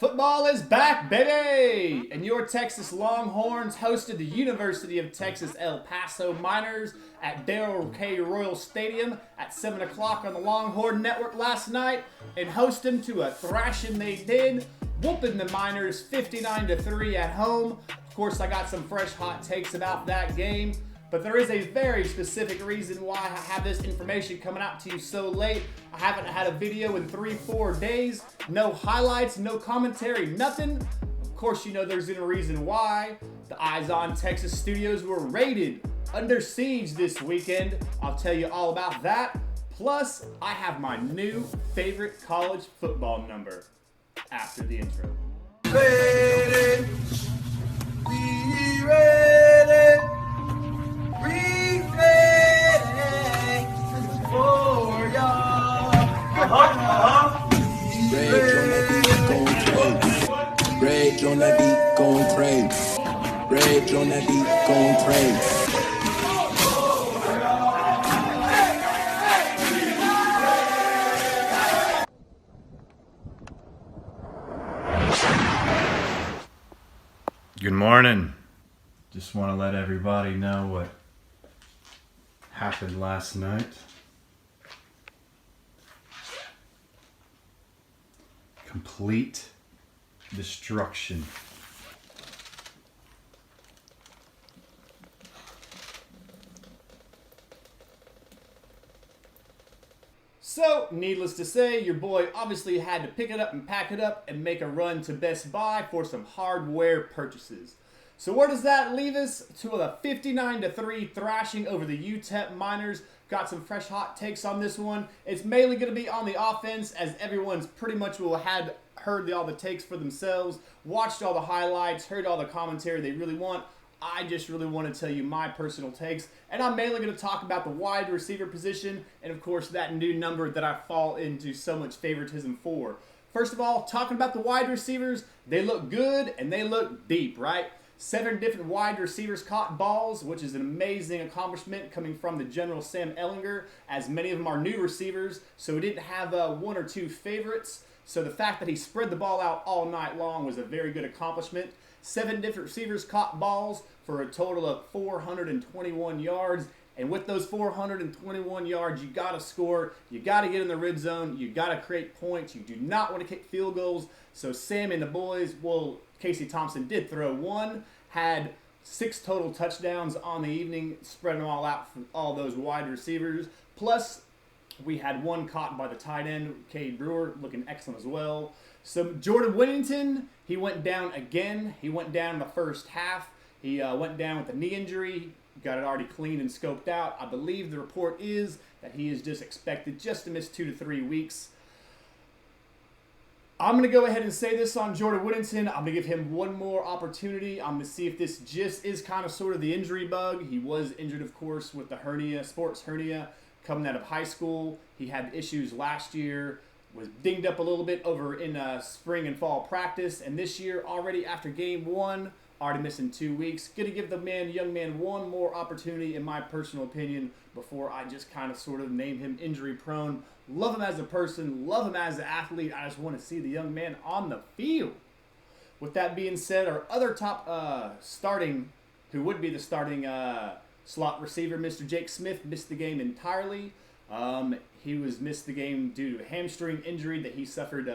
Football is back, baby! And your Texas Longhorns hosted the University of Texas El Paso Miners at Darrell K. Royal Stadium at 7 o'clock on the Longhorn Network last night and hosted them to a thrashing they did, whooping the Miners 59-3 at home. Of course, I got some fresh hot takes about that game, but there is a very specific reason why I have this information coming out to you so late. I haven't had a video in 3-4 days. No highlights, no commentary, nothing. Of course, you know there's a reason why. The Eyes on Texas studios were raided, under siege this weekend. I'll tell you all about that. Plus, I have my new favorite college football number after the intro. Ready, we ready. Rage on that beat, gon' crazy. Rage on that beat, gon' crazy. Good morning. Just want to let everybody know what happened last night. Complete destruction. So, needless to say, your boy obviously had to pick it up and pack it up and make a run to Best Buy for some hardware purchases. So where does that leave us? To a 59-3 thrashing over the UTEP Miners. Got some fresh hot takes on this one. It's mainly going to be on the offense, as everyone's pretty much heard all the takes for themselves, watched all the highlights, heard all the commentary they really want. I just really want to tell you my personal takes, and I'm mainly going to talk about the wide receiver position, and of course that new number that I fall into so much favoritism for. First of all, talking about the wide receivers, they look good and they look deep, right? 7 different wide receivers caught balls, which is an amazing accomplishment coming from the General Sam Ehlinger, as many of them are new receivers, so we didn't have 1 or 2 favorites. So the fact that he spread the ball out all night long was a very good accomplishment. 7 different receivers caught balls for a total of 421 yards. And with those 421 yards, you got to score. You got to get in the red zone. You got to create points. You do not want to kick field goals. So Sam and the boys, well, Casey Thompson did throw 1, had 6 total touchdowns on the evening, spreading them all out for all those wide receivers. Plus, we had 1 caught by the tight end, Cade Brewer, looking excellent as well. So Jordan Whittington, he went down again. He went down in the first half. He went down with a knee injury. Got it already cleaned and scoped out. I believe the report is that he is just expected just to miss 2 to 3 weeks. I'm going to go ahead and say this on Jordan Whittington. I'm going to give him one more opportunity. I'm going to see if this just is kind of sort of the injury bug. He was injured, of course, with the hernia, sports hernia, coming out of high school. He had issues last year, was dinged up a little bit over in spring and fall practice. And this year, already after game 1, already missing 2 weeks. Going to give the young man one more opportunity, in my personal opinion, before I just kind of sort of name him injury prone. Love him as a person, love him as an athlete. I just want to see the young man on the field. With that being said, our other top who would be the starting slot receiver, Mr. Jake Smith, missed the game entirely. He missed the game due to a hamstring injury that he suffered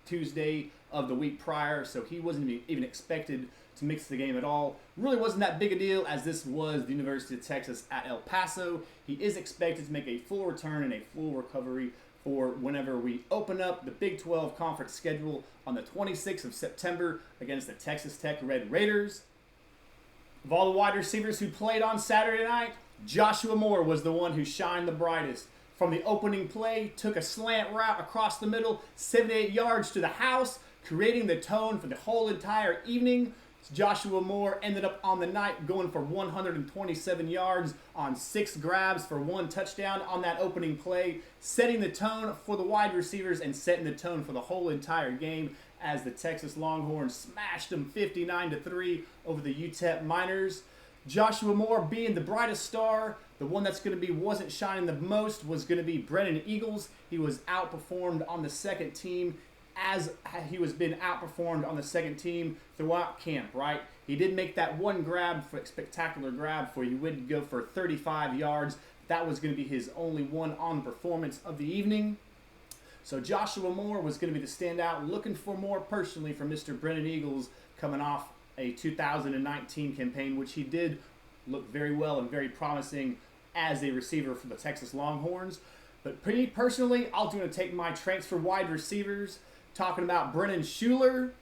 Tuesday of the week prior, so he wasn't even expected to mix the game at all. Really wasn't that big a deal, as this was the University of Texas at El Paso. He is expected to make a full return and a full recovery for whenever we open up the Big 12 conference schedule on the 26th of September against the Texas Tech Red Raiders. Of all the wide receivers who played on Saturday night, Joshua Moore was the one who shined the brightest. From the opening play, took a slant route across the middle, 78 yards to the house, creating the tone for the whole entire evening. Joshua Moore ended up on the night going for 127 yards on 6 grabs for 1 touchdown on that opening play, setting the tone for the wide receivers and setting the tone for the whole entire game as the Texas Longhorns smashed them 59-3 over the UTEP Miners. Joshua Moore being the brightest star. The one that's going to be wasn't shining the most was going to be Brennan Eagles. He was outperformed on the second team as he was been outperformed on the second team throughout camp, right? He did make that one spectacular grab for you would go for 35 yards. That was going to be his only one on performance of the evening. So Joshua Moore was going to be the standout. Looking for more personally from Mr. Brennan Eagles coming off a 2019 campaign, which he did look very well and very promising as a receiver for the Texas Longhorns. But pretty personally, I'm going to take my transfer wide receivers, talking about Brennan Schuler,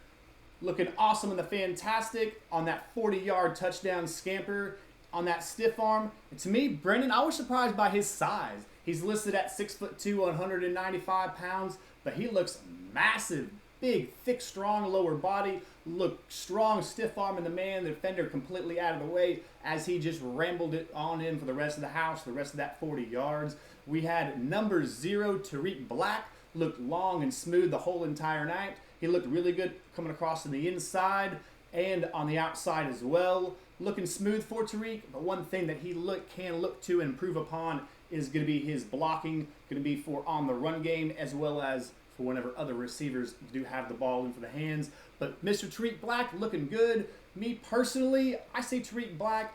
looking awesome in the fantastic on that 40-yard touchdown scamper on that stiff arm. And to me, Brennan, I was surprised by his size. He's listed at 6'2", 195 pounds, but he looks massive, big, thick, strong lower body. Look strong, stiff arm in the man, the defender completely out of the way as he just rambled it on in for the rest of the house, the rest of that 40 yards. We had number 0, Tariq Black, looked long and smooth the whole entire night. He looked really good coming across to the inside and on the outside as well. Looking smooth for Tariq, but one thing that he can look to improve upon is going to be his blocking, going to be for on the run game as well as for whenever other receivers do have the ball in for the hands. But Mr. Tariq Black looking good. Me personally, I say Tariq Black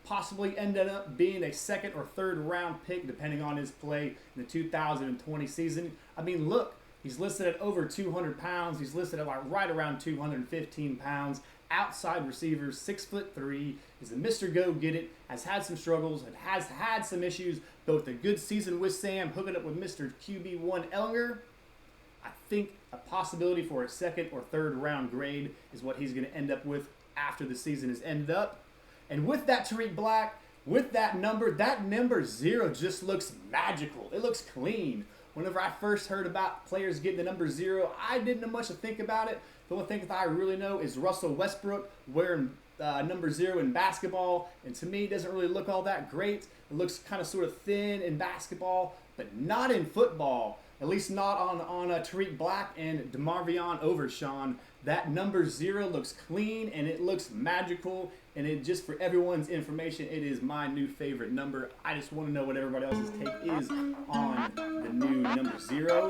possibly ended up being a second or third round pick depending on his play in the 2020 season. I mean, look, he's listed at over 200 pounds. He's listed at like right around 215 pounds. Outside receiver, 6'3", is a Mr. Go Get It, has had some struggles, and has had some issues, but with a good season with Sam, hooking up with Mr. QB1 Ellinger, I think a possibility for a second or third round grade is what he's going to end up with after the season is ended up. And with that Tariq Black, with that number 0 just looks magical. It looks clean. Whenever I first heard about players getting the number 0, I didn't know much to think about it. The only thing that I really know is Russell Westbrook wearing number 0 in basketball, and to me, it doesn't really look all that great. It looks kind of sort of thin in basketball, but not in football. At least not on Tariq Black and DeMarvion Overshawn. That number 0 looks clean and it looks magical. And it just for everyone's information, it is my new favorite number. I just want to know what everybody else's take is on the new number 0.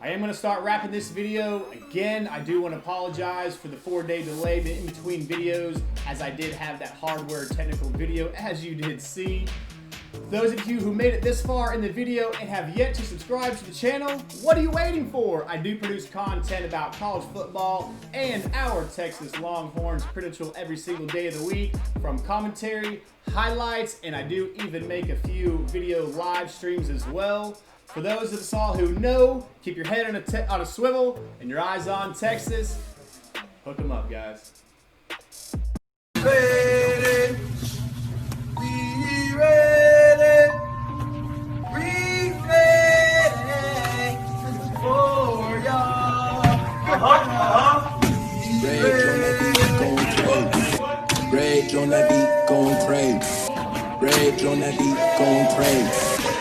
I am going to start wrapping this video. Again, I do want to apologize for the 4-day delay in between videos, as I did have that hardware technical video, as you did see. Those of you who made it this far in the video and have yet to subscribe to the channel, what are you waiting for? I do produce content about college football and our Texas Longhorns pretty much every single day of the week, from commentary, highlights, and I do even make a few video live streams as well. For those of us all who know, keep your head on a swivel and your eyes on Texas. Hook 'em up, guys. Ready, we ready, we ready for y'all. Rage on that beat, gon' crazy. Rage on that beat, gon' crazy. Rage on that beat, gon' crazy.